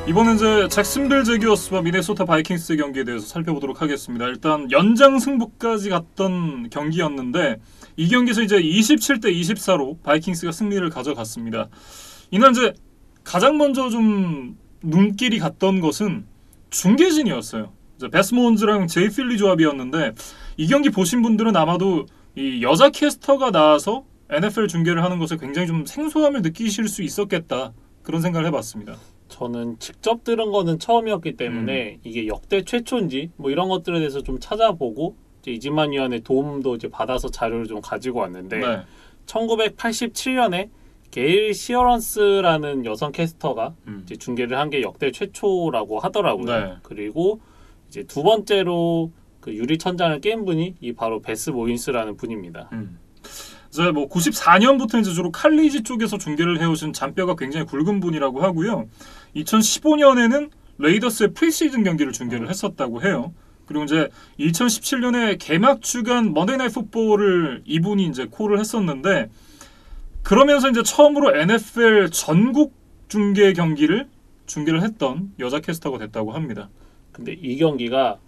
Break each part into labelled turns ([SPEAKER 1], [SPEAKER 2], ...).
[SPEAKER 1] 이번엔 이제 잭슨빌 제기어스와 미네소타 바이킹스의 경기에 대해서 살펴보도록 하겠습니다. 일단 연장 승부까지 갔던 경기였는데 이 경기에서 이제 27대 24로 바이킹스가 승리를 가져갔습니다. 이날 이제 가장 먼저 좀 눈길이 갔던 것은 중계진이었어요. 이제 베스모온즈랑 제이 필리 조합이었는데 이 경기 보신 분들은 아마도 이 여자 캐스터가 나와서 NFL 중계를 하는 것에 굉장히 좀 생소함을 느끼실 수 있었겠다, 그런 생각을 해봤습니다.
[SPEAKER 2] 저는 직접 들은 거는 처음이었기 때문에 이게 역대 최초인지 뭐 이런 것들에 대해서 좀 찾아보고 이제 이진만 위원의 도움도 이제 받아서 자료를 좀 가지고 왔는데
[SPEAKER 1] 네.
[SPEAKER 2] 1987년에 게일 시어런스라는 여성 캐스터가 이제 중계를 한 게 역대 최초라고 하더라고요.
[SPEAKER 1] 네.
[SPEAKER 2] 그리고 이제 두 번째로 그 유리천장을 깬 분이 이 바로 베스 모인스라는 분입니다.
[SPEAKER 1] 이제 뭐 94년부터 이제 주로 칼리지 쪽에서 중계를 해오신 잔뼈가 굉장히 굵은 분이라고 하고요. 2015년에는 레이더스의 프리시즌 경기를 중계를 했었다고 해요. 그리고 이제 2017년에 개막 주간 먼데이 나잇 풋볼을 이분이 이제 콜을 했었는데, 그러면서 이제 처음으로 NFL 전국 중계 경기를 중계를 했던 여자 캐스터가 됐다고 합니다.
[SPEAKER 2] 근데 이 경기가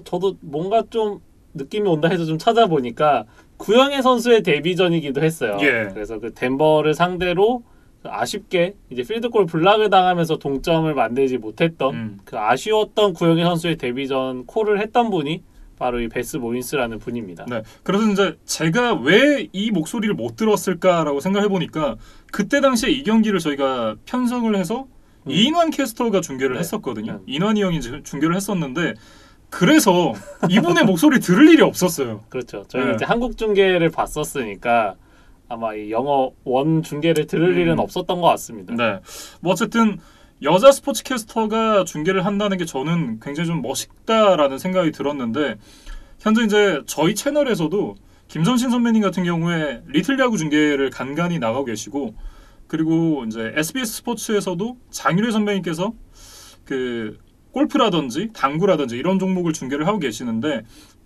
[SPEAKER 2] 저도 뭔가 좀 느낌이 온다 해서 좀 찾아보니까 구영애 선수의 데뷔전이기도 했어요.
[SPEAKER 1] 예.
[SPEAKER 2] 그래서 그 덴버를 상대로 아쉽게 이제 필드골 블락을 당하면서 동점을 만들지 못했던 그 아쉬웠던 구영애 선수의 데뷔전 콜을 했던 분이 바로 이 베스 모인스라는 분입니다.
[SPEAKER 1] 네. 그래서 이제 제가 왜 이 목소리를 못 들었을까라고 생각해 보니까 그때 당시에 이 경기를 저희가 편성을 해서 이인환 캐스터가 중계를 했었거든요. 이인환이 형이 중계를 했었는데, 그래서 이분의 목소리 들을 일이 없었어요.
[SPEAKER 2] 그렇죠. 저희는 이제 한국 중계를 봤었으니까 아마 이 영어 원 중계를 들을 일은 없었던 것 같습니다.
[SPEAKER 1] 네. 뭐 어쨌든 여자 스포츠 캐스터가 중계를 한다는 게 저는 굉장히 좀 멋있다라는 생각이 들었는데, 현재 이제 저희 채널에서도 김선신 선배님 같은 경우에 리틀 야구 중계를 간간히 나가고 계시고, 그리고 이제 SBS 스포츠에서도 장유래 선배님께서 그 골프라든지 당구라든지 이런 종목을 중계를 하고 계시는데,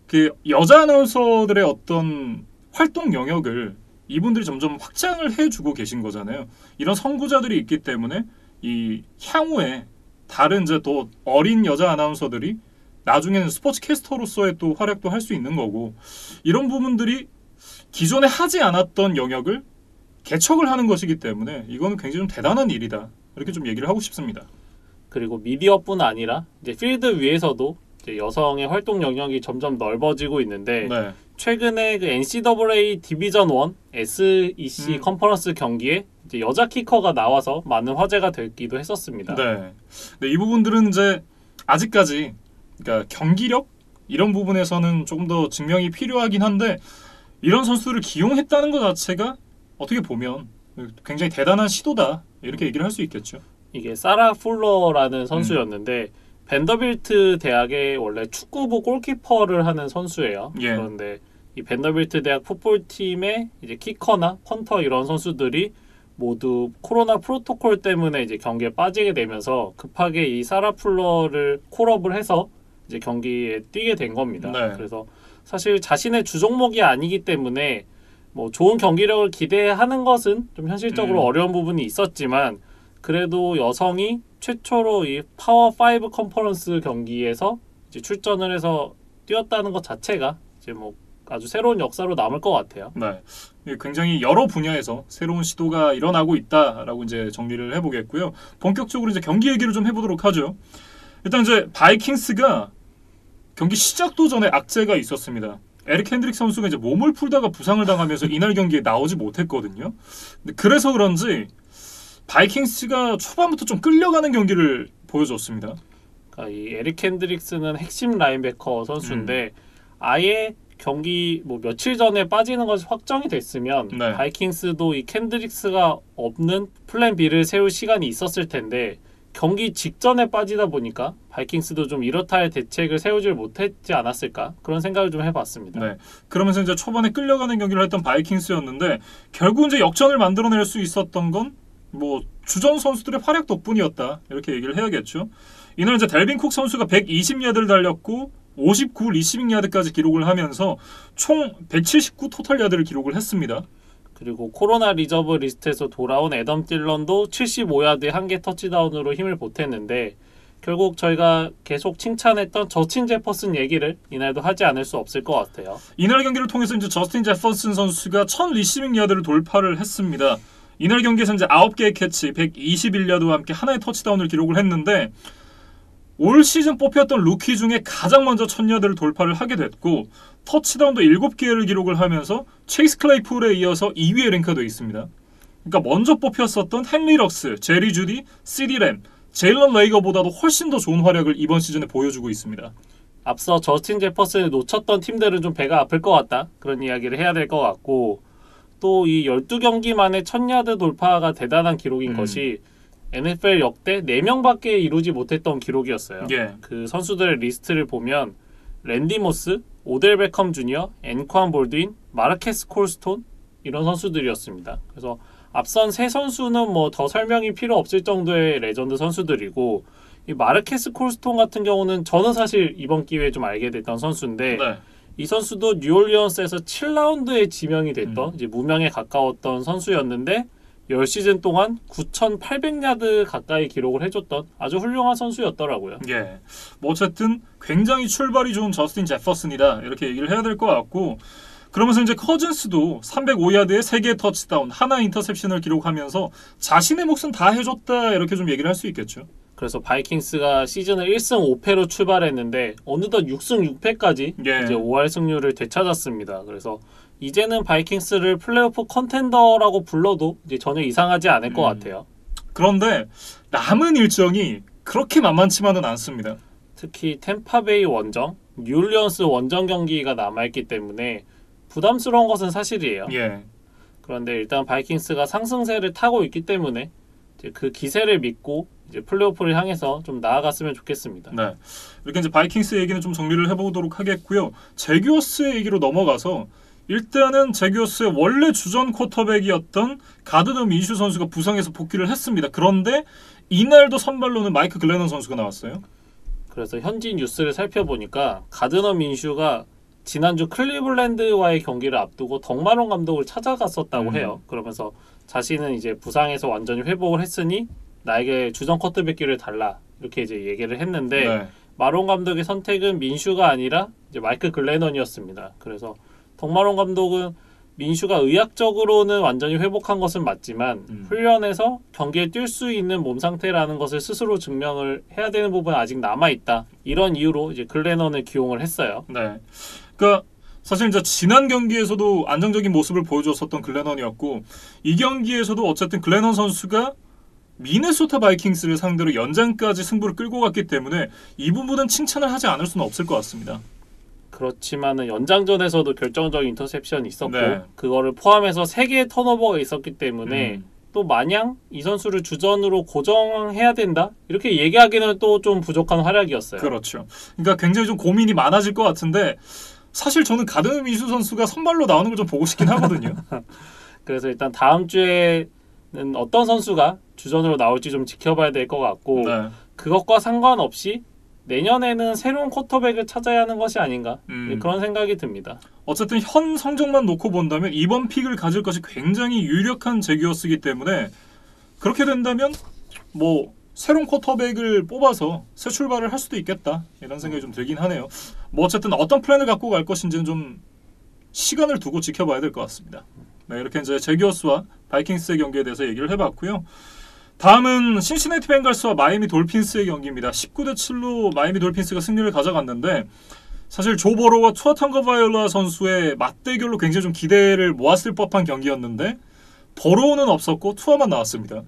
[SPEAKER 1] 그 여자 아나운서들의 어떤 활동 영역을 이분들이 점점 확장을 해주고 계신 거잖아요. 이런 선구자들이 있기 때문에 이 향후에 다른 이제 또 어린 여자 아나운서들이 나중에는 스포츠 캐스터로서의 또 활약도 할 수 있는 거고, 이런 부분들이 기존에 하지 않았던 영역을 개척을 하는 것이기 때문에 이거는 굉장히 좀 대단한 일이다, 이렇게 좀 얘기를 하고 싶습니다.
[SPEAKER 2] 그리고 미디어뿐 아니라 이제 필드 위에서도 이제 여성의 활동 영역이 점점 넓어지고 있는데,
[SPEAKER 1] 네. 최근에
[SPEAKER 2] 그 NCAA 디비전 1 SEC 컨퍼런스 경기에 이제 여자 키커가 나와서 많은 화제가 되기도 했었습니다.
[SPEAKER 1] 네. 네, 이 부분들은 이제 아직까지 그러니까 경기력 이런 부분에서는 조금 더 증명이 필요하긴 한데, 이런 선수를 기용했다는 것 자체가 어떻게 보면 굉장히 대단한 시도다, 이렇게 얘기를 할 수 있겠죠.
[SPEAKER 2] 이게 사라 풀러라는 선수였는데 벤더빌트 대학의 원래 축구부 골키퍼를 하는 선수예요.
[SPEAKER 1] 예.
[SPEAKER 2] 그런데 이 벤더빌트 대학 풋볼팀의 이제 키커나 펀터 이런 선수들이 모두 코로나 프로토콜 때문에 이제 경기에 빠지게 되면서 급하게 이 사라 풀러를 콜업을 해서 이제 경기에 뛰게 된 겁니다.
[SPEAKER 1] 네.
[SPEAKER 2] 그래서 사실 자신의 주 종목이 아니기 때문에 뭐 좋은 경기력을 기대하는 것은 좀 현실적으로 어려운 부분이 있었지만, 그래도 여성이 최초로 이 파워5 컨퍼런스 경기에서 이제 출전을 해서 뛰었다는 것 자체가 이제 뭐 아주 새로운 역사로 남을 것 같아요.
[SPEAKER 1] 네, 굉장히 여러 분야에서 새로운 시도가 일어나고 있다라고 이제 정리를 해보겠고요. 본격적으로 이제 경기 얘기를 좀 해보도록 하죠. 일단 이제 바이킹스가 경기 시작도 전에 악재가 있었습니다. 에릭 핸드릭 선수가 이제 몸을 풀다가 부상을 당하면서 이날 경기에 나오지 못했거든요. 근데 그래서 그런지 바이킹스가 초반부터 좀 끌려가는 경기를 보여줬습니다.
[SPEAKER 2] 그러니까 이 에릭 핸드릭스는 핵심 라인베커 선수인데 아예 경기 뭐 며칠 전에 빠지는 것이 확정이 됐으면 바이킹스도 이 핸드릭스가 없는 플랜 B를 세울 시간이 있었을 텐데, 경기 직전에 빠지다 보니까 바이킹스도 좀 이렇다 할 대책을 세우질 못했지 않았을까, 그런 생각을 좀 해봤습니다.
[SPEAKER 1] 네. 그러면서 이제 초반에 끌려가는 경기를 했던 바이킹스였는데, 결국 이제 역전을 만들어낼 수 있었던 건 뭐 주전 선수들의 활약 덕분이었다, 이렇게 얘기를 해야겠죠. 이날 이제 델빈 쿡 선수가 120야드를 달렸고 59 리시빙 야드까지 기록을 하면서 총 179 토탈 야드를 기록을 했습니다.
[SPEAKER 2] 그리고 코로나 리저브 리스트에서 돌아온 애덤 딜런도 75야드의 한 개 터치다운으로 힘을 보탰는데 결국 저희가 계속 칭찬했던 저스틴 제퍼슨 얘기를 이날도 하지 않을 수 없을 것 같아요.
[SPEAKER 1] 이날 경기를 통해서 이제 저스틴 제퍼슨 선수가 1000 리시빙 야드를 돌파를 했습니다. 이날 경기에서 이제 9개의 캐치, 121야드와 함께 하나의 터치다운을 기록을 했는데 올 시즌 뽑혔던 루키 중에 가장 먼저 1000야드를 돌파를 하게 됐고 터치다운도 7개를 기록을 하면서 체이스 클레이풀에 이어서 2위에 랭크되어 있습니다. 그러니까 먼저 뽑혔었던 헨리 럭스, 제리 주디, 시디 램, 제일런 레이거보다도 훨씬 더 좋은 활약을 이번 시즌에 보여주고 있습니다.
[SPEAKER 2] 앞서 저스틴 제퍼슨을 놓쳤던 팀들은 좀 배가 아플 것 같다. 그런 이야기를 해야 될 것 같고 또 이 12경기 만에 1000야드 돌파가 대단한 기록인 것이 NFL 역대 4명밖에 이루지 못했던 기록이었어요.
[SPEAKER 1] 예.
[SPEAKER 2] 그 선수들의 리스트를 보면 랜디 모스, 오델 베컴 주니어, 앤ኳ 볼드윈, 마르케스 콜스톤 이런 선수들이었습니다. 그래서 앞선 세 선수는 뭐 더 설명이 필요 없을 정도의 레전드 선수들이고 이 마르케스 콜스톤 같은 경우는 저는 사실 이번 기회에 좀 알게 됐던 선수인데
[SPEAKER 1] 네.
[SPEAKER 2] 이 선수도 뉴올리언스에서 7라운드에 지명이 됐던 이제 무명에 가까웠던 선수였는데 10시즌 동안 9,800야드 가까이 기록을 해줬던 아주 훌륭한 선수였더라고요.
[SPEAKER 1] 예. 뭐 어쨌든 굉장히 출발이 좋은 저스틴 제퍼슨이다 이렇게 얘기를 해야 될 것 같고 그러면서 이제 커즌스도 305야드에 3개의 터치다운, 하나 인터셉션을 기록하면서 자신의 몫은 다 해줬다 이렇게 좀 얘기를 할 수 있겠죠.
[SPEAKER 2] 그래서 바이킹스가 시즌을 1승 5패로 출발했는데 어느덧 6승 6패까지
[SPEAKER 1] 예.
[SPEAKER 2] 이제 5할 승률을 되찾았습니다. 그래서 이제는 바이킹스를 플레이오프 컨텐더라고 불러도 이제 전혀 이상하지 않을 것 같아요.
[SPEAKER 1] 그런데 남은 일정이 그렇게 만만치만은 않습니다.
[SPEAKER 2] 특히 템파베이 원정, 뉴올리언스 원정 경기가 남아있기 때문에 부담스러운 것은 사실이에요.
[SPEAKER 1] 예.
[SPEAKER 2] 그런데 일단 바이킹스가 상승세를 타고 있기 때문에 이제 그 기세를 믿고 이제 플레이오프를 향해서 좀 나아갔으면 좋겠습니다.
[SPEAKER 1] 네. 이렇게 이제 바이킹스 얘기는 좀 정리를 해보도록 하겠고요. 제규어스 얘기로 넘어가서 일단은 제규어스의 원래 주전 쿼터백이었던 가드너 민슈 선수가 부상해서 복귀를 했습니다. 그런데 이날도 선발로는 마이크 글래넌 선수가 나왔어요.
[SPEAKER 2] 그래서 현지 뉴스를 살펴보니까 가드너 민슈가 지난주 클리블랜드와의 경기를 앞두고 덕마론 감독을 찾아갔었다고 해요. 그러면서 자신은 이제 부상에서 완전히 회복을 했으니 나에게 주전 쿼터백기를 달라 이렇게 이제 얘기를 했는데
[SPEAKER 1] 네.
[SPEAKER 2] 마론 감독의 선택은 민슈가 아니라 이제 마이크 글래넌이었습니다. 그래서 덕마론 감독은 민슈가 의학적으로는 완전히 회복한 것은 맞지만 훈련에서 경기에 뛸 수 있는 몸 상태라는 것을 스스로 증명을 해야 되는 부분은 아직 남아있다. 이런 이유로 이제 글래넌을 기용을 했어요.
[SPEAKER 1] 네. 그러니까 사실 이제 지난 경기에서도 안정적인 모습을 보여줬었던 글래넌이었고 이 경기에서도 어쨌든 글래넌 선수가 미네소타 바이킹스를 상대로 연장까지 승부를 끌고 갔기 때문에 이 부분은 칭찬을 하지 않을 수는 없을 것 같습니다.
[SPEAKER 2] 그렇지만은 연장전에서도 결정적인 인터셉션이 있었고
[SPEAKER 1] 네.
[SPEAKER 2] 그거를 포함해서 3개의 턴오버가 있었기 때문에 또 마냥 이 선수를 주전으로 고정해야 된다 이렇게 얘기하기는 또 좀 부족한 활약이었어요.
[SPEAKER 1] 그렇죠. 그러니까 굉장히 좀 고민이 많아질 것 같은데 사실 저는 가드너 민슈 선수가 선발로 나오는 걸 좀 보고 싶긴 하거든요.
[SPEAKER 2] 그래서 일단 다음 주에는 어떤 선수가 주전으로 나올지 좀 지켜봐야 될 것 같고
[SPEAKER 1] 네.
[SPEAKER 2] 그것과 상관없이 내년에는 새로운 쿼터백을 찾아야 하는 것이 아닌가 그런 생각이 듭니다.
[SPEAKER 1] 어쨌든 현 성적만 놓고 본다면 이번 픽을 가질 것이 굉장히 유력한 제규어스이기 때문에 그렇게 된다면 뭐 새로운 쿼터백을 뽑아서 새 출발을 할 수도 있겠다 이런 생각이 좀 들긴 하네요. 뭐 어쨌든 어떤 플랜을 갖고 갈 것인지는 좀 시간을 두고 지켜봐야 될 것 같습니다. 네, 이렇게 이제 제규어스와 바이킹스의 경기에 대해서 얘기를 해봤고요. 다음은 신시내티 벵갈스와 마이애미 돌핀스의 경기입니다. 19대7로 마이애미 돌핀스가 승리를 가져갔는데 사실 조 버로와 투아 탕거바이올라 선수의 맞대결로 굉장히 좀 기대를 모았을 법한 경기였는데 버로우는 없었고 투아만 나왔습니다.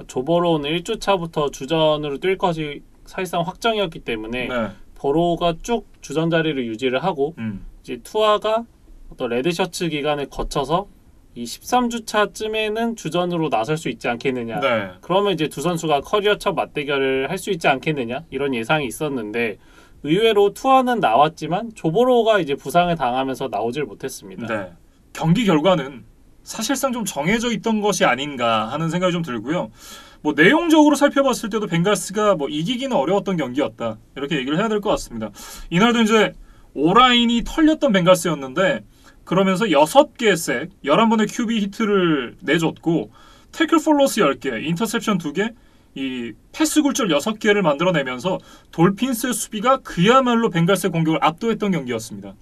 [SPEAKER 2] 조 버로우는 1주차부터 주전으로 뛸 것이 사실상 확정이었기 때문에
[SPEAKER 1] 네.
[SPEAKER 2] 버로우가 쭉 주전 자리를 유지를 하고 이제 투아가 어떤 레드셔츠 기간을 거쳐서 이 13주차쯤에는 주전으로 나설 수 있지 않겠느냐.
[SPEAKER 1] 네.
[SPEAKER 2] 그러면 이제 두 선수가 커리어 첫 맞대결을 할 수 있지 않겠느냐. 이런 예상이 있었는데 의외로 투아는 나왔지만 조보로가 이제 부상을 당하면서 나오질 못했습니다.
[SPEAKER 1] 네. 경기 결과는 사실상 좀 정해져 있던 것이 아닌가 하는 생각이 좀 들고요. 뭐 내용적으로 살펴봤을 때도 벵갈스가 뭐 이기기는 어려웠던 경기였다. 이렇게 얘기를 해야 될 것 같습니다. 이날도 이제 오라인이 털렸던 벵갈스였는데 그러면서 6개의 색, 11번의 QB 히트를 내줬고 태클 폴 로스 10개, 인터셉션 2개, 이 패스 굴절 6개를 만들어내면서 돌핀스의 수비가 그야말로 벵갈스의 공격을 압도했던 경기였습니다.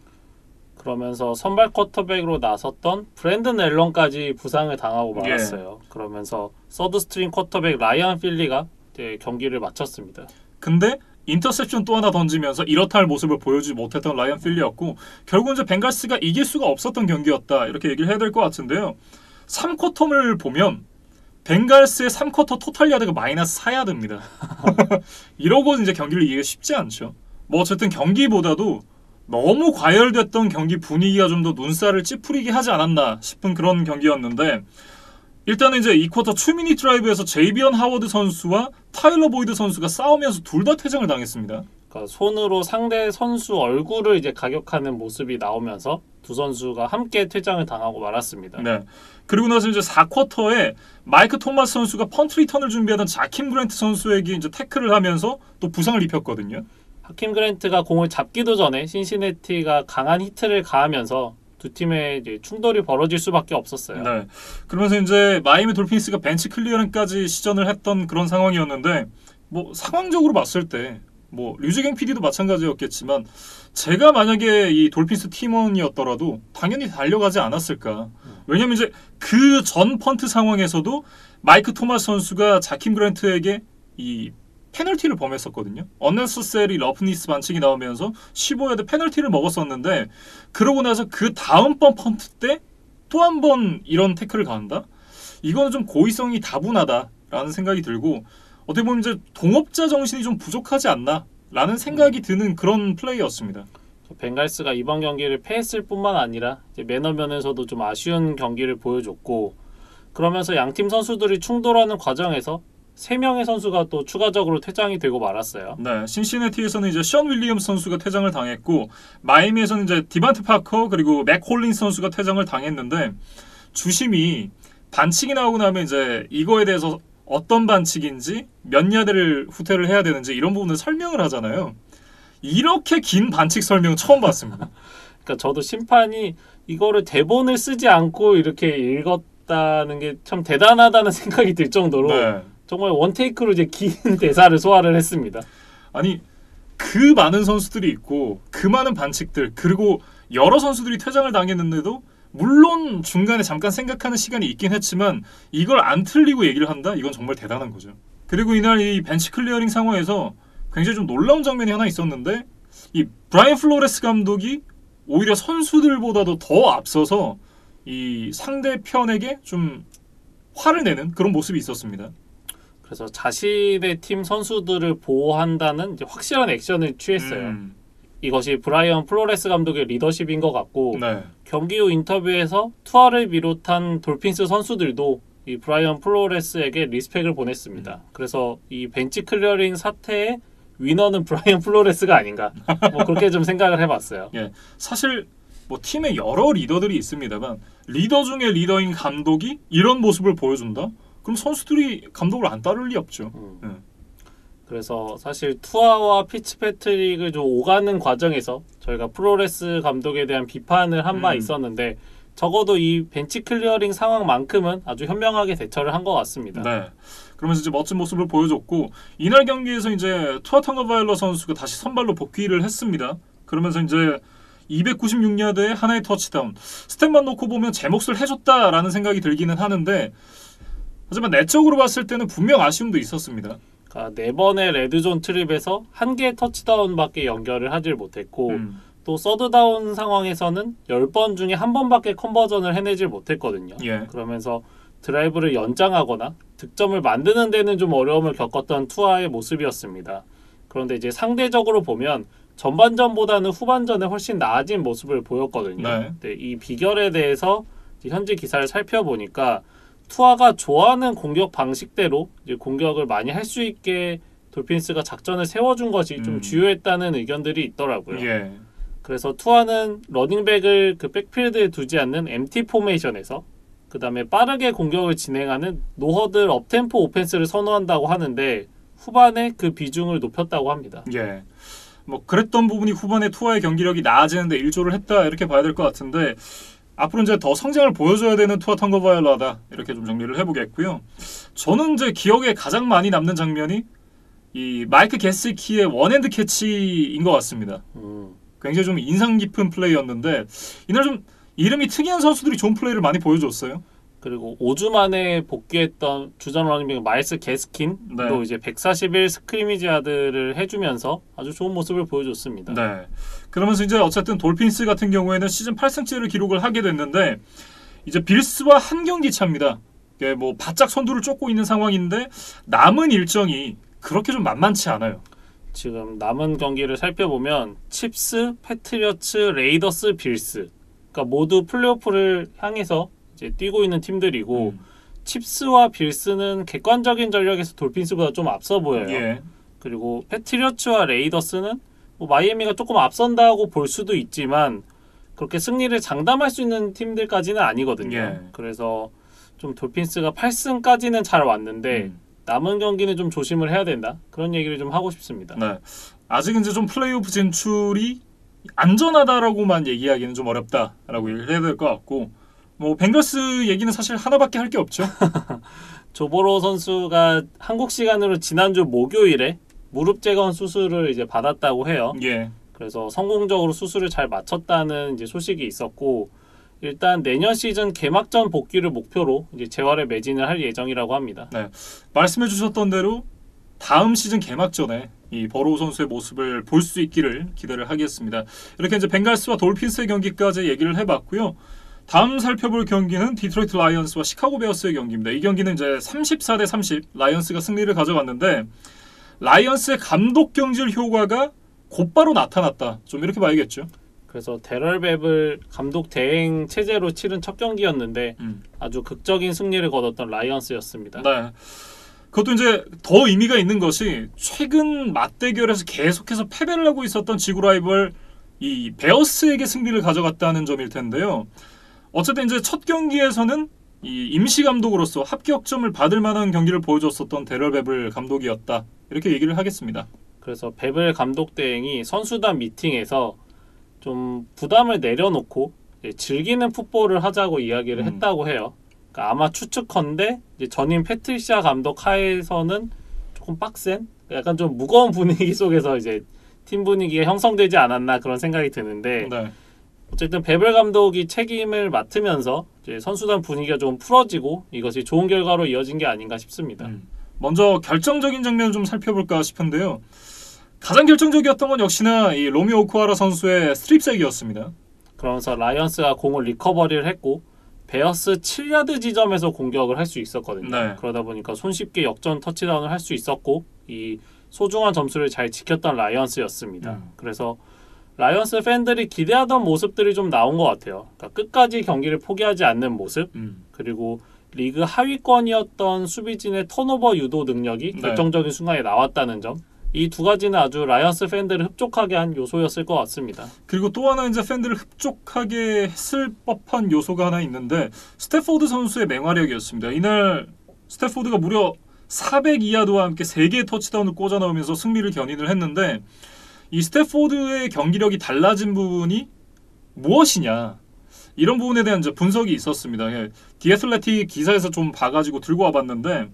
[SPEAKER 2] 그러면서 선발 쿼터백으로 나섰던 브랜든 앨런까지 부상을 당하고 말았어요. 그러면서 서드 스트링 쿼터백 라이언 필리가 이제 경기를 마쳤습니다.
[SPEAKER 1] 근데 인터셉션 또 하나 던지면서 이렇다 할 모습을 보여주지 못했던 라이언 필리였고 결국은 이제 벵갈스가 이길 수가 없었던 경기였다 이렇게 얘기를 해야 될 것 같은데요. 3쿼터를 보면 벵갈스의 3쿼터 토탈 야드가 마이너스 4야드입니다. 이러고 이제 경기를 이기기가 쉽지 않죠. 뭐 어쨌든 경기보다도 너무 과열됐던 경기 분위기가 좀 더 눈살을 찌푸리게 하지 않았나 싶은 그런 경기였는데 일단은 이제 이 쿼터 2미닛 드라이브에서 제이비언 하워드 선수와 타일러 보이드 선수가 싸우면서 둘 다 퇴장을 당했습니다.
[SPEAKER 2] 그러니까 손으로 상대 선수 얼굴을 이제 가격하는 모습이 나오면서 두 선수가 함께 퇴장을 당하고 말았습니다.
[SPEAKER 1] 네. 그리고 나서 이제 4쿼터에 마이크 토마스 선수가 펀트 리턴을 준비하던 자킴 그랜트 선수에게 이제 태클을 하면서 또 부상을 입혔거든요.
[SPEAKER 2] 하킴 그랜트가 공을 잡기도 전에 신시내티가 강한 히트를 가하면서 두 팀의 이제 충돌이 벌어질 수밖에 없었어요.
[SPEAKER 1] 네. 그러면서 이제 마이애미 돌핀스가 벤치 클리어링까지 시전을 했던 그런 상황이었는데 뭐 상황적으로 봤을 때 뭐 류지갱 PD도 마찬가지였겠지만 제가 만약에 이 돌핀스 팀원이었더라도 당연히 달려가지 않았을까. 왜냐면 이제 그 전 펀트 상황에서도 마이크 토마스 선수가 자킴 그랜트에게 이 페널티를 범했었거든요. 언네서서리 러프니스 반칙이 나오면서 15야드 페널티를 먹었었는데 그러고 나서 그 다음번 펀트 때 또 한 번 이런 태클을 가한다? 이거는 좀 고의성이 다분하다라는 생각이 들고 어떻게 보면 이제 동업자 정신이 좀 부족하지 않나라는 생각이 드는 그런 플레이였습니다.
[SPEAKER 2] 벵갈스가 이번 경기를 패했을 뿐만 아니라 이제 매너면에서도 좀 아쉬운 경기를 보여줬고 그러면서 양팀 선수들이 충돌하는 과정에서 3명의 선수가 또 추가적으로 퇴장이 되고 말았어요.
[SPEAKER 1] 네, 신시내티에서는 이제 션 윌리엄스 선수가 퇴장을 당했고 마이애미에서는 이제 디반트 파커 그리고 맥 콜린스 선수가 퇴장을 당했는데 주심이 반칙이 나오고 나면 이제 이거에 대해서 어떤 반칙인지 몇 야드를 후퇴를 해야 되는지 이런 부분을 설명을 하잖아요. 이렇게 긴 반칙 설명 처음 봤습니다.
[SPEAKER 2] 그러니까 저도 심판이 이거를 대본을 쓰지 않고 이렇게 읽었다는 게 참 대단하다는 생각이 들 정도로
[SPEAKER 1] 네.
[SPEAKER 2] 정말 원테이크로 이제 긴 대사를 소화를 했습니다.
[SPEAKER 1] 아니 그 많은 선수들이 있고 그 많은 반칙들 그리고 여러 선수들이 퇴장을 당했는데도 물론 중간에 잠깐 생각하는 시간이 있긴 했지만 이걸 안 틀리고 얘기를 한다? 이건 정말 대단한 거죠. 그리고 이날 이 벤치 클리어링 상황에서 굉장히 좀 놀라운 장면이 하나 있었는데 이 브라이언 플로레스 감독이 오히려 선수들보다도 더 앞서서 이 상대편에게 좀 화를 내는 그런 모습이 있었습니다.
[SPEAKER 2] 그래서 자신의 팀 선수들을 보호한다는 이제 확실한 액션을 취했어요. 이것이 브라이언 플로레스 감독의 리더십인 것 같고
[SPEAKER 1] 네.
[SPEAKER 2] 경기 후 인터뷰에서 투아를 비롯한 돌핀스 선수들도 이 브라이언 플로레스에게 리스펙을 보냈습니다. 그래서 이 벤치 클리어링 사태의 위너는 브라이언 플로레스가 아닌가 뭐 그렇게 좀 생각을 해봤어요.
[SPEAKER 1] 예, 사실 뭐 팀에 여러 리더들이 있습니다만 리더 중에 리더인 감독이 이런 모습을 보여준다? 그럼 선수들이 감독을 안 따를 리 없죠.
[SPEAKER 2] 그래서 사실 투아와 피츠패트릭을 좀 오가는 과정에서 저희가 플로레스 감독에 대한 비판을 한 바 있었는데 적어도 이 벤치 클리어링 상황만큼은 아주 현명하게 대처를 한 것 같습니다.
[SPEAKER 1] 네. 그러면서 이제 멋진 모습을 보여줬고 이날 경기에서 이제 투아 텅거바일러 선수가 다시 선발로 복귀를 했습니다. 그러면서 이제 296야드의 하나의 터치다운. 스탯만 놓고 보면 제 몫을 해줬다라는 생각이 들기는 하는데 하지만 내적으로 봤을 때는 분명 아쉬움도 있었습니다.
[SPEAKER 2] 그러니까 4번의 레드존 트립에서 1개의 터치다운밖에 연결을 하질 못했고 또 서드다운 상황에서는 10번 중에 1번밖에 컨버전을 해내질 못했거든요.
[SPEAKER 1] 예.
[SPEAKER 2] 그러면서 드라이브를 연장하거나 득점을 만드는 데는 좀 어려움을 겪었던 투아의 모습이었습니다. 그런데 이제 상대적으로 보면 전반전보다는 후반전에 훨씬 나아진 모습을 보였거든요.
[SPEAKER 1] 네.
[SPEAKER 2] 네, 이 비결에 대해서 현지 기사를 살펴보니까 투아가 좋아하는 공격 방식대로 이제 공격을 많이 할 수 있게 돌핀스가 작전을 세워준 것이 좀 주요했다는 의견들이 있더라고요.
[SPEAKER 1] 예.
[SPEAKER 2] 그래서 투아는 러닝백을 그 백필드에 두지 않는 MT 포메이션에서 그 다음에 빠르게 공격을 진행하는 노허들 업템포 오펜스를 선호한다고 하는데 후반에 그 비중을 높였다고 합니다.
[SPEAKER 1] 예. 뭐 그랬던 부분이 후반에 투아의 경기력이 나아지는데 일조를 했다 이렇게 봐야 될 것 같은데 앞으로 이제 더 성장을 보여줘야 되는 투아 텅거바일러다 이렇게 좀 정리를 해보겠고요. 저는 이제 기억에 가장 많이 남는 장면이 이 마이크 게스키의 원핸드 캐치인 것 같습니다. 굉장히 좀 인상 깊은 플레이였는데 이날 좀 이름이 특이한 선수들이 좋은 플레이를 많이 보여줬어요.
[SPEAKER 2] 그리고 5주 만에 복귀했던 주전 러닝백 마일스 게스킨도 이제 141 스크리미지 야드를 해주면서 아주 좋은 모습을 보여줬습니다.
[SPEAKER 1] 네. 그러면서 이제 어쨌든 돌핀스 같은 경우에는 시즌 8승째를 기록을 하게 됐는데 이제 빌스와 한 경기 차입니다. 이게 뭐 바짝 선두를 쫓고 있는 상황인데 남은 일정이 그렇게 좀 만만치 않아요.
[SPEAKER 2] 지금 남은 경기를 살펴보면 칩스, 패트리어츠, 레이더스, 빌스 그러니까 모두 플레이오프를 향해서 이제 뛰고 있는 팀들이고 칩스와 빌스는 객관적인 전력에서 돌핀스보다 좀 앞서 보여요.
[SPEAKER 1] 예.
[SPEAKER 2] 그리고 패트리어츠와 레이더스는 뭐 마이애미가 조금 앞선다고 볼 수도 있지만 그렇게 승리를 장담할 수 있는 팀들까지는 아니거든요.
[SPEAKER 1] 예.
[SPEAKER 2] 그래서 좀 돌핀스가 8승까지는 잘 왔는데 남은 경기는 좀 조심을 해야 된다. 그런 얘기를 좀 하고 싶습니다.
[SPEAKER 1] 네. 아직은 이제 좀 플레이오프 진출이 안전하다라고만 얘기하기는 좀 어렵다라고 얘기를 해야 될 것 같고 뭐 벵거스 얘기는 사실 하나밖에 할 게 없죠.
[SPEAKER 2] 조보로 선수가 한국 시간으로 지난주 목요일에 무릎 재건 수술을 이제 받았다고 해요.
[SPEAKER 1] 예.
[SPEAKER 2] 그래서 성공적으로 수술을 잘 마쳤다는 이제 소식이 있었고 일단 내년 시즌 개막전 복귀를 목표로 이제 재활에 매진을 할 예정이라고 합니다.
[SPEAKER 1] 네. 말씀해 주셨던 대로 다음 시즌 개막전에 이 버로우 선수의 모습을 볼 수 있기를 기대를 하겠습니다. 이렇게 이제 벵갈스와 돌핀스의 경기까지 얘기를 해봤고요. 다음 살펴볼 경기는 디트로이트 라이언스와 시카고 베어스의 경기입니다. 이 경기는 이제 34대 30 라이언스가 승리를 가져갔는데 라이언스의 감독 경질 효과가 곧바로 나타났다. 좀 이렇게 봐야겠죠.
[SPEAKER 2] 그래서 데럴 베블 감독 대행 체제로 치른 첫 경기였는데 아주 극적인 승리를 거뒀던 라이언스였습니다.
[SPEAKER 1] 네. 그것도 이제 더 의미가 있는 것이 최근 맞대결에서 계속해서 패배를 하고 있었던 지구 라이벌 이 베어스에게 승리를 가져갔다는 점일 텐데요. 어쨌든 이제 첫 경기에서는 이 임시 감독으로서 합격점을 받을 만한 경기를 보여줬었던 데럴 베블 감독이었다. 이렇게 얘기를 하겠습니다.
[SPEAKER 2] 그래서 베블 감독 대행이 선수단 미팅에서 좀 부담을 내려놓고 즐기는 풋볼을 하자고 이야기를 했다고 해요. 그러니까 아마 추측컨대 이제 전임 패트리시아 감독 하에서는 조금 빡센, 약간 좀 무거운 분위기 속에서 이제 팀 분위기가 형성되지 않았나 그런 생각이 드는데
[SPEAKER 1] 네.
[SPEAKER 2] 어쨌든 베블 감독이 책임을 맡으면서 이제 선수단 분위기가 좀 풀어지고 이것이 좋은 결과로 이어진 게 아닌가 싶습니다.
[SPEAKER 1] 먼저 결정적인 장면을 좀 살펴볼까 싶은데요. 가장 결정적이었던 건 역시나 이 로미오 오쿠하라 선수의 스트립색이었습니다.
[SPEAKER 2] 그러면서 라이언스가 공을 리커버리를 했고 베어스 7야드 지점에서 공격을 할 수 있었거든요.
[SPEAKER 1] 네.
[SPEAKER 2] 그러다 보니까 손쉽게 역전 터치다운을 할 수 있었고 이 소중한 점수를 잘 지켰던 라이언스였습니다. 그래서 라이언스 팬들이 기대하던 모습들이 좀 나온 것 같아요. 그러니까 끝까지 경기를 포기하지 않는 모습 그리고 리그 하위권이었던 수비진의 턴오버 유도 능력이 결정적인 순간에 나왔다는 점 이 두 가지는 아주 라이언스 팬들을 흡족하게 한 요소였을 것 같습니다. 그리고
[SPEAKER 1] 또 하나 이제 팬들을 흡족하게 했을 법한 요소가 하나 있는데 스태포드 선수의 맹활약이었습니다. 이날 스태포드가 무려 402야드와 함께 3개의 터치다운을 꽂아 넣으면서 승리를 견인을 했는데 이 스태포드의 경기력이 달라진 부분이 무엇이냐 이런 부분에 대한 이제 분석이 있었습니다. 디 애슬레틱 기사에서 좀 봐가지고 들고 와봤는데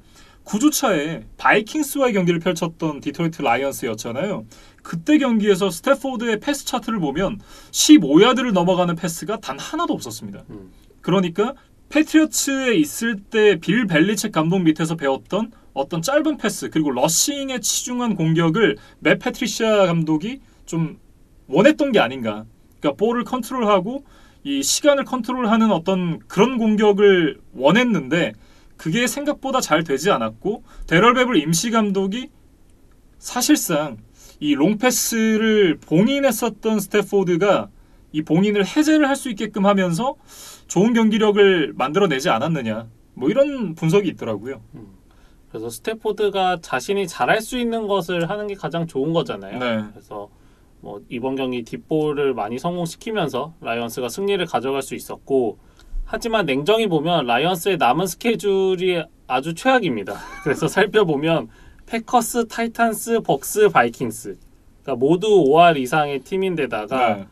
[SPEAKER 1] 9주차에 바이킹스와의 경기를 펼쳤던 디트로이트 라이언스였잖아요. 그때 경기에서 스태포드의 패스 차트를 보면 15야드를 넘어가는 패스가 단 하나도 없었습니다. 그러니까 패트리어츠에 있을 때 빌 벨리책 감독 밑에서 배웠던 어떤 짧은 패스 그리고 러싱에 치중한 공격을 맷 패트리시아 감독이 좀 원했던 게 아닌가. 그러니까 볼을 컨트롤하고 이 시간을 컨트롤하는 어떤 그런 공격을 원했는데 그게 생각보다 잘 되지 않았고 데럴 베블 임시 감독이 사실상 이 롱패스를 봉인했었던 스태포드가 이 봉인을 해제를 할 수 있게끔 하면서 좋은 경기력을 만들어내지 않았느냐 뭐 이런 분석이 있더라고요.
[SPEAKER 2] 그래서 스태포드가 자신이 잘할 수 있는 것을 하는 게 가장 좋은 거잖아요.
[SPEAKER 1] 네.
[SPEAKER 2] 그래서 뭐 이번 경기 뒷볼을 많이 성공시키면서 라이언스가 승리를 가져갈 수 있었고 하지만 냉정히 보면 라이언스의 남은 스케줄이 아주 최악입니다. 그래서 살펴보면 패커스, 타이탄스, 벅스, 바이킹스 그러니까 모두 5할 이상의 팀인데다가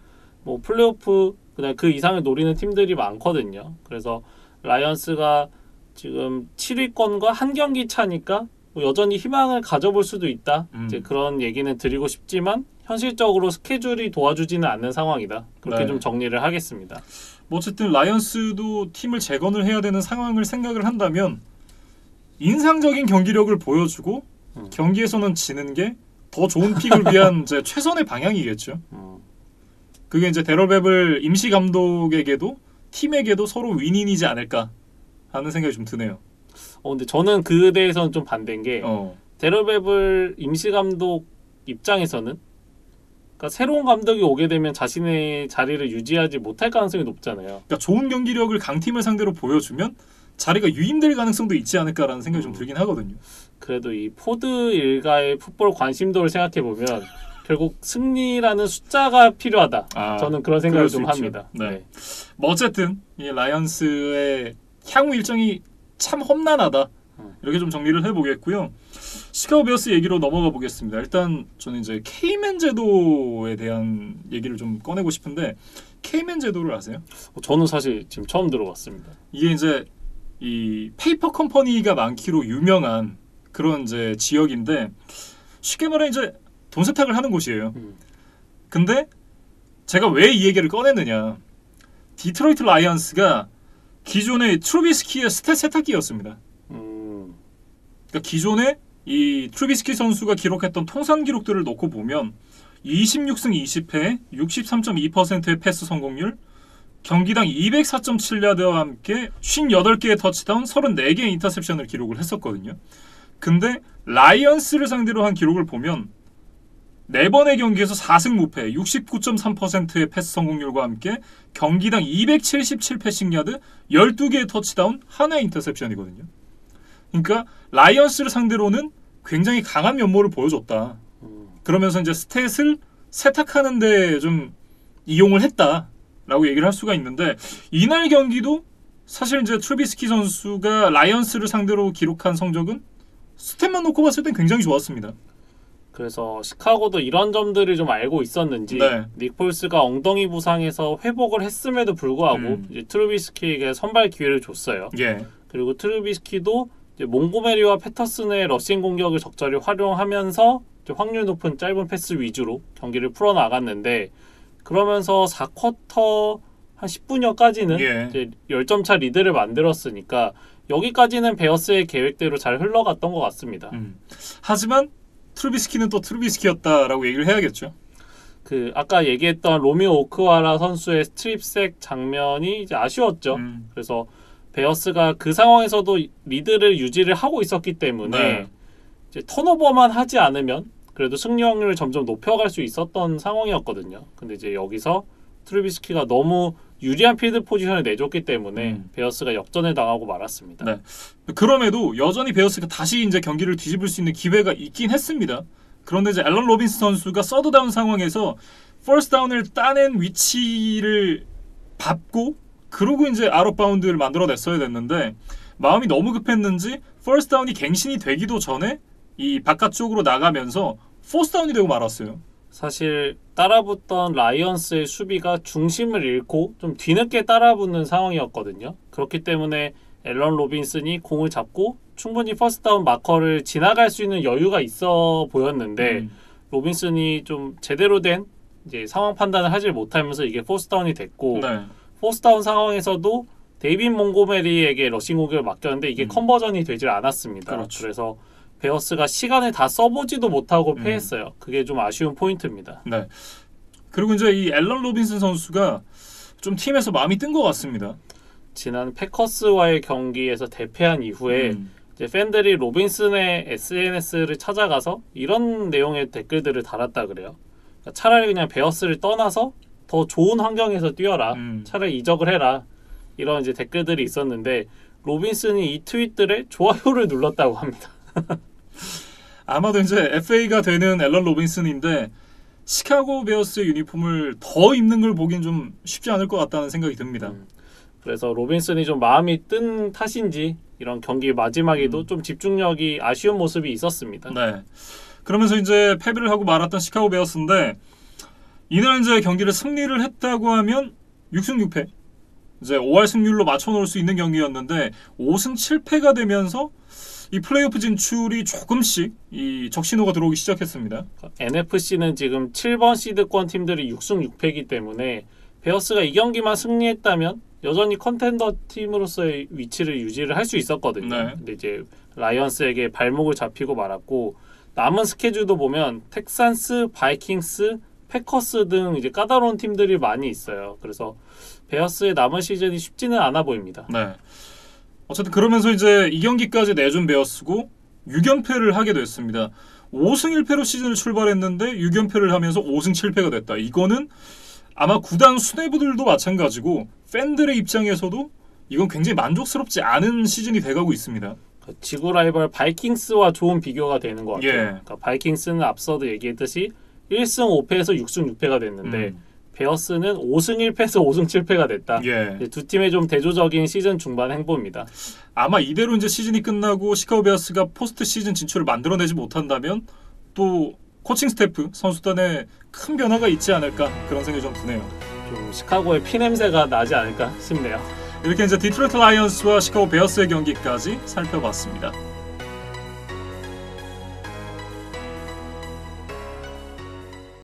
[SPEAKER 2] 뭐 플레이오프 그다음 그 이상을 노리는 팀들이 많거든요. 그래서 라이언스가 지금 7위권과 한 경기 차니까 뭐 여전히 희망을 가져볼 수도 있다. 이제 그런 얘기는 드리고 싶지만 현실적으로 스케줄이 도와주지는 않는 상황이다. 그렇게
[SPEAKER 1] 네.
[SPEAKER 2] 좀 정리를 하겠습니다.
[SPEAKER 1] 뭐 어쨌든 라이언스도 팀을 재건을 해야 되는 상황을 생각을 한다면 인상적인 경기력을 보여주고 경기에서는 지는 게 더 좋은 픽을 위한 이제 최선의 방향이겠죠. 그게 이제 데럴 베블 임시 감독에게도 팀에게도 서로 윈윈이지 않을까 하는 생각이 좀 드네요.
[SPEAKER 2] 근데 저는 그에 대해서는 좀 반대인 게 데럴 베블 임시 감독 입장에서는 그러니까 새로운 감독이 오게 되면 자신의 자리를 유지하지 못할 가능성이 높잖아요.
[SPEAKER 1] 그러니까 좋은 경기력을 강팀을 상대로 보여주면 자리가 유임될 가능성도 있지 않을까라는 생각이 좀 들긴 하거든요.
[SPEAKER 2] 그래도 이 포드 일가의 풋볼 관심도를 생각해 보면 결국 승리라는 숫자가 필요하다. 저는 그런 생각을 좀 합니다.
[SPEAKER 1] 네. 뭐 어쨌든 이 라이언스의 향후 일정이 참 험난하다. 이렇게 좀 정리를 해보겠고요. 시카고 베어스 얘기로 넘어가 보겠습니다. 일단 저는 이제 K맨 제도에 대한 얘기를 좀 꺼내고 싶은데 K맨 제도를 아세요?
[SPEAKER 2] 저는 사실 지금 처음 들어봤습니다.
[SPEAKER 1] 이게 이제 이 페이퍼 컴퍼니가 많기로 유명한 그런 이제 지역인데 쉽게 말해 이제 돈 세탁을 하는 곳이에요. 근데 제가 왜 이 얘기를 꺼냈느냐? 디트로이트 라이언스가 기존의 트루비스키의 스탯 세탁기였습니다. 그러니까 기존에 이 트루비스키 선수가 기록했던 통산 기록들을 놓고 보면 26승 20패, 63.2%의 패스 성공률, 경기당 204.7야드와 함께 58개의 터치다운, 34개의 인터셉션을 기록을 했었거든요. 근데 라이언스를 상대로 한 기록을 보면 4번의 경기에서 4승 무패, 69.3%의 패스 성공률과 함께 경기당 277 패싱 야드, 12개의 터치다운, 하나의 인터셉션이거든요. 그러니까 라이언스를 상대로는 굉장히 강한 면모를 보여줬다. 그러면서 이제 스탯을 세탁하는 데 좀 이용을 했다라고 얘기를 할 수가 있는데 이날 경기도 사실 이제 트루비스키 선수가 라이언스를 상대로 기록한 성적은 스탯만 놓고 봤을 땐 굉장히 좋았습니다.
[SPEAKER 2] 그래서 시카고도 이런 점들을 좀 알고 있었는지 닉 폴스가 엉덩이 부상에서 회복을 했음에도 불구하고 이제 트루비스키에게 선발 기회를 줬어요. 그리고 트루비스키도 이제 몽고메리와 패터슨의 러싱 공격을 적절히 활용하면서 확률 높은 짧은 패스 위주로 경기를 풀어나갔는데 그러면서 4쿼터 한 10분여까지는 이제 10점 차 리드를 만들었으니까 여기까지는 베어스의 계획대로 잘 흘러갔던 것 같습니다.
[SPEAKER 1] 하지만 트루비스키는 또 트루비스키였다라고 얘기를 해야겠죠.
[SPEAKER 2] 그 아까 얘기했던 로미오 오크와라 선수의 스트립색 장면이 이제 아쉬웠죠. 그래서 베어스가 그 상황에서도 리드를 유지를 하고 있었기 때문에 이제 턴오버만 하지 않으면 그래도 승리 확률을 점점 높여갈 수 있었던 상황이었거든요. 근데 이제 여기서 트루비스키가 너무 유리한 필드 포지션을 내줬기 때문에 베어스가 역전을 당하고 말았습니다.
[SPEAKER 1] 그럼에도 여전히 베어스가 다시 이제 경기를 뒤집을 수 있는 기회가 있긴 했습니다. 그런데 이제 앨런 로빈스 선수가 서드다운 상황에서 퍼스트 다운을 따낸 위치를 밟고 그러고 이제 아웃바운드를 만들어냈어야 됐는데 마음이 너무 급했는지 퍼스트 다운이 갱신이 되기도 전에 이 바깥쪽으로 나가면서 포스트 다운이 되고 말았어요.
[SPEAKER 2] 사실 따라붙던 라이언스의 수비가 중심을 잃고 좀 뒤늦게 따라붙는 상황이었거든요. 그렇기 때문에 앨런 로빈슨이 공을 잡고 충분히 퍼스트 다운 마커를 지나갈 수 있는 여유가 있어 보였는데 로빈슨이 좀 제대로 된 이제 상황 판단을 하지 못하면서 이게 포스트 다운이 됐고 포스트 다운 상황에서도 데이빗 몽고메리에게 러싱 공격을 맡겼는데 이게 컨버전이 되질 않았습니다. 그래서 베어스가 시간을 다 써보지도 못하고 패했어요. 그게 좀 아쉬운 포인트입니다.
[SPEAKER 1] 그리고 이제 이 앨런 로빈슨 선수가 좀 팀에서 마음이 뜬 것 같습니다.
[SPEAKER 2] 지난 패커스와의 경기에서 대패한 이후에 이제 팬들이 로빈슨의 SNS를 찾아가서 이런 내용의 댓글들을 달았다 그래요. 그러니까 차라리 그냥 베어스를 떠나서 더 좋은 환경에서 뛰어라. 차라리 이적을 해라. 이런 이제 댓글들이 있었는데 로빈슨이 이 트윗들에 좋아요를 눌렀다고 합니다.
[SPEAKER 1] 아마도 이제 FA가 되는 앨런 로빈슨인데 시카고 베어스 유니폼을 더 입는 걸 보긴 좀 쉽지 않을 것 같다는 생각이 듭니다.
[SPEAKER 2] 그래서 로빈슨이 좀 마음이 뜬 탓인지 이런 경기 마지막에도 좀 집중력이 아쉬운 모습이 있었습니다.
[SPEAKER 1] 그러면서 이제 패배를 하고 말았던 시카고 베어스인데 이날 이제 경기를 승리를 했다고 하면 6승 6패. 이제 5할 승률로 맞춰놓을 수 있는 경기였는데 5승 7패가 되면서 이 플레이오프 진출이 조금씩 이 적신호가 들어오기 시작했습니다.
[SPEAKER 2] NFC는 지금 7번 시드권 팀들이 6승 6패이기 때문에 베어스가 이 경기만 승리했다면 여전히 컨텐더 팀으로서의 위치를 유지를 할 수 있었거든요.
[SPEAKER 1] 네.
[SPEAKER 2] 근데 이제 라이언스에게 발목을 잡히고 말았고 남은 스케줄도 보면 텍산스, 바이킹스, 패커스 등 이제 까다로운 팀들이 많이 있어요. 그래서 베어스의 남은 시즌이 쉽지는 않아 보입니다.
[SPEAKER 1] 네. 어쨌든 그러면서 이제 이 경기까지 내준 베어스고 6연패를 하게 됐습니다. 5승 1패로 시즌을 출발했는데 6연패를 하면서 5승 7패가 됐다. 이거는 아마 구단 수뇌부들도 마찬가지고 팬들의 입장에서도 이건 굉장히 만족스럽지 않은 시즌이 돼가고 있습니다.
[SPEAKER 2] 지구 라이벌 바이킹스와 좋은 비교가 되는 것 같아요.
[SPEAKER 1] 예.
[SPEAKER 2] 그러니까 바이킹스는 앞서도 얘기했듯이 1승 5패에서 6승 6패가 됐는데 베어스는 5승 1패에서 5승 7패가 됐다.
[SPEAKER 1] 예.
[SPEAKER 2] 두 팀의 좀 대조적인 시즌 중반 행보입니다.
[SPEAKER 1] 아마 이대로 이제 시즌이 끝나고 시카고 베어스가 포스트 시즌 진출을 만들어내지 못한다면 또 코칭 스태프, 선수단에 큰 변화가 있지 않을까 그런 생각이 좀 드네요.
[SPEAKER 2] 좀 시카고의 피냄새가 나지 않을까 싶네요.
[SPEAKER 1] 이렇게 이제 디트로이트 라이언스와 시카고 베어스의 경기까지 살펴봤습니다.